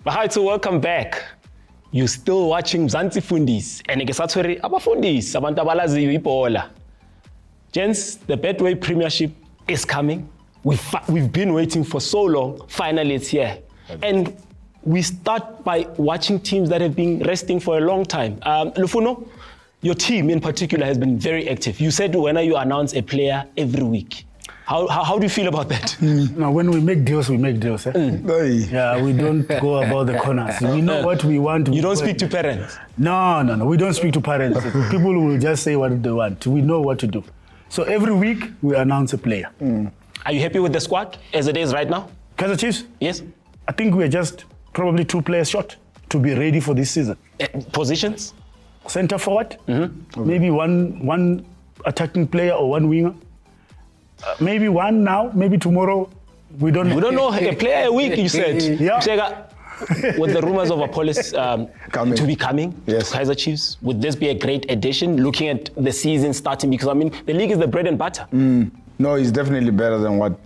Hi, so welcome back. You're still watching Mzanzi Fundiz. And ngesathwere abafundisi abantu abalaziyo ibhola. Gents, the Betway Premiership is coming. We've been waiting for so long. Finally, it's here. And we start by watching teams that have been resting for a long time. Lufuno, your team in particular has been very active. You said when you announce a player every week. How do you feel about that? No, when we make deals, we make deals. Yeah, we don't go about the corners. We know what we want. You don't speak to parents? No. We don't speak to parents. People will just say what they want. We know what to do. So every week, we announce a player. Are you happy with the squad as it is right now? Kaizer Chiefs? Yes. I think we're just probably 2 players short to be ready for this season. Positions? Center forward, maybe one attacking player or one winger. Maybe one now, maybe tomorrow. We don't know. We don't know. A player a week, you said. Yeah. With the rumors of Apollos to be coming Yes. to Kaizer Chiefs, would this be a great addition looking at the season starting? Because, I mean, the league is the bread and butter. No, he's definitely better than what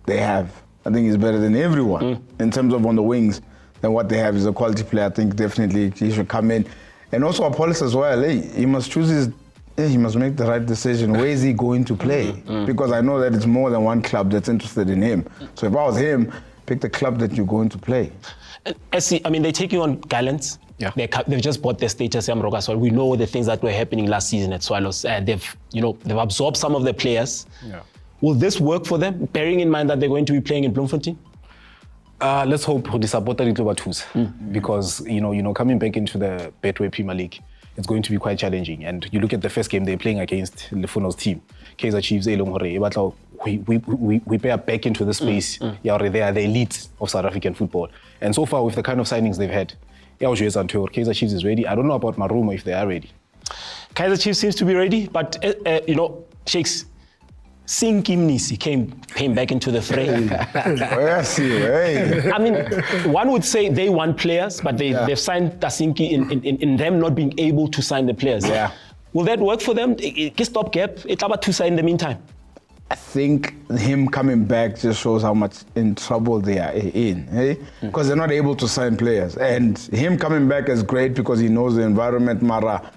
they have. I think he's better than everyone in terms of on the wings than what they have. He's a quality player. I think definitely he should come in. And also Apollos as well. He must choose he must make the right decision. Where is he going to play? Because I know that it's more than one club that's interested in him. So if I was him, pick the club that you're going to play. I mean, they're taking on Gallants. Yeah. They've just bought their status Yamroga, so we know the things that were happening last season at Swallows. They've absorbed some of the players. Yeah. Will this work for them, bearing in mind that they're going to be playing in Bloemfontein? Let's hope the support a little bit too, because coming back into the Betway Premier League, it's going to be quite challenging. And you look at the first game they're playing against Lufuno's team, Kaizer Chiefs. We pay back into the space. They are the elite of South African football. And so far, with the kind of signings they've had, Kaizer Chiefs is ready. I don't know about Marumo if they are ready. Kaizer Chiefs seems to be ready, but Shakes, Sinki Mnisi came back into the fray. I mean, one would say they want players, but they've signed Tasinki in them not being able to sign the players. Yeah. Will that work for them? Stopgap, it's about to sign in the meantime. I think him coming back just shows how much in trouble they are in, because they're not able to sign players. And him coming back is great because he knows the environment. Mara,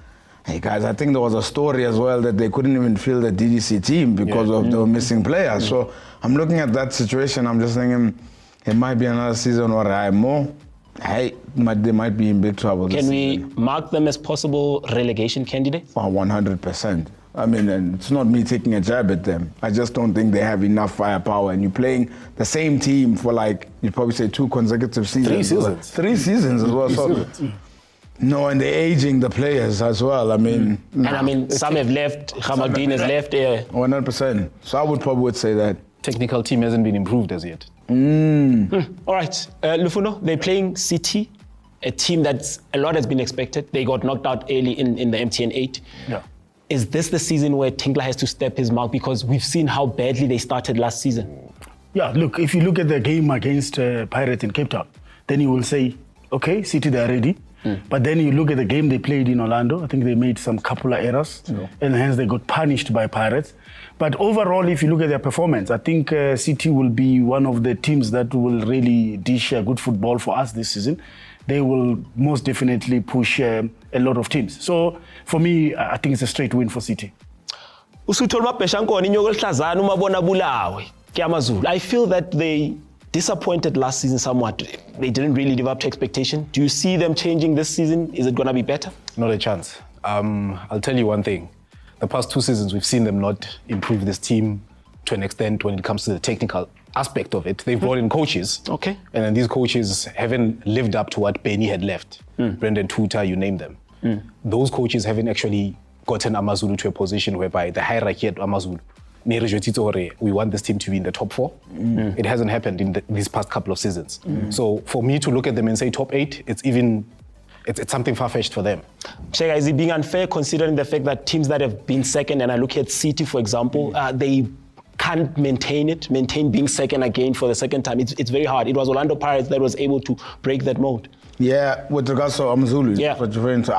hey guys, I think there was a story as well that they couldn't even fill the DDC team because of the missing players. So I'm looking at that situation. I'm just thinking it might be another season where they might be in big trouble. Can we mark them as possible relegation candidates? 100%. I mean, and it's not me taking a jab at them. I just don't think they have enough firepower. And you're playing the same team for you'd probably say 2 consecutive seasons. 3 seasons. 3 seasons as well. No, and they're aging the players as well. I mean, and I mean, some have left. Hamadine has left. 100%. So I would probably say that. Technical team hasn't been improved as yet. All right, Lufuno, they're playing City, a team that's a lot has been expected. They got knocked out early in the MTN 8. Yeah. Is this the season where Tinkler has to step his mark? Because we've seen how badly they started last season. Yeah, look, if you look at the game against Pirates in Cape Town, then you will say, okay, City, they're ready. But then you look at the game they played in Orlando, I think they made some couple of errors, and hence they got punished by Pirates. But overall, if you look at their performance, I think City will be one of the teams that will really dish good football for us this season. They will most definitely push a lot of teams. So for me, I think it's a straight win for City. I feel that they disappointed last season somewhat. They didn't really live up to expectation. Do you see them changing this season? Is it going to be better? Not a chance. I'll tell you one thing. The past 2 seasons, we've seen them not improve this team to an extent when it comes to the technical aspect of it. They've brought in coaches. Okay. And then these coaches haven't lived up to what Benny had left. Brendan Tuta, you name them. Those coaches haven't actually gotten Amazulu to a position whereby the hierarchy at Amazulu, we want this team to be in the top 4. It hasn't happened in these past couple of seasons. So for me to look at them and say top 8, it's something far-fetched for them. Shega, is it being unfair considering the fact that teams that have been second, and I look at City, for example, they can't maintain being second again for the second time. It's very hard. It was Orlando Pirates that was able to break that mold. Yeah, with regards to Amazulu, what you're referring to,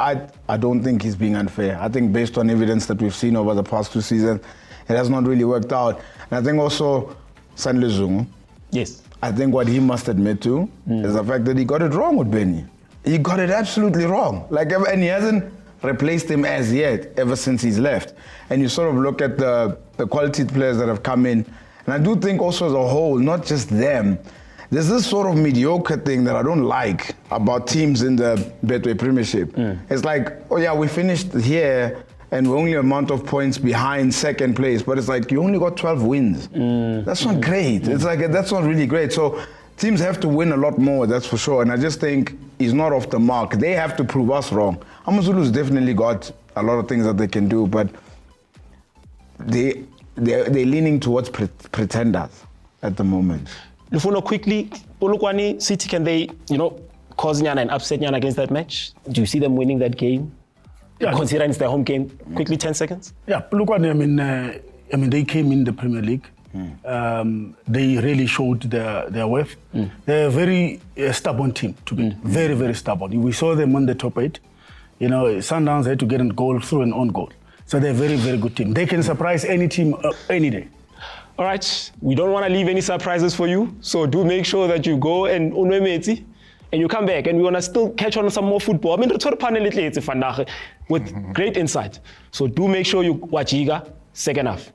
I don't think he's being unfair. I think based on evidence that we've seen over the past 2 seasons, it has not really worked out. And I think also Sanle Zungu, Yes. I think what he must admit to is the fact that he got it wrong with Benny. He got it absolutely wrong. And he hasn't replaced him as yet, ever since he's left. And you sort of look at the quality players that have come in. And I do think also as a whole, not just them, there's this sort of mediocre thing that I don't like about teams in the Betway Premiership. It's like, oh yeah, we finished here and we're only a amount of points behind second place, but it's like you only got 12 wins. That's not great. It's like, that's not really great. So teams have to win a lot more, that's for sure. And I just think he's not off the mark. They have to prove us wrong. Amazulu's definitely got a lot of things that they can do, but they're leaning towards pretenders at the moment. Lufuno, quickly, Polokwane, City, can they, cause Nyana and upset Nyana against that match? Do you see them winning that game? Yeah. Considering it's their home game. Quickly, 10 seconds. Yeah, Polokwane, I mean, they came in the Premier League. They really showed their worth. They're a very stubborn team to be. Very, very stubborn. We saw them on the top 8. Sundowns had to get a goal through an own goal. So they're a very, very good team. They can surprise any team any day. All right, we don't want to leave any surprises for you. So do make sure that you go and unwemeti and you come back and we want to still catch on some more football. I mean, with great insight. So do make sure you watch Iga second half.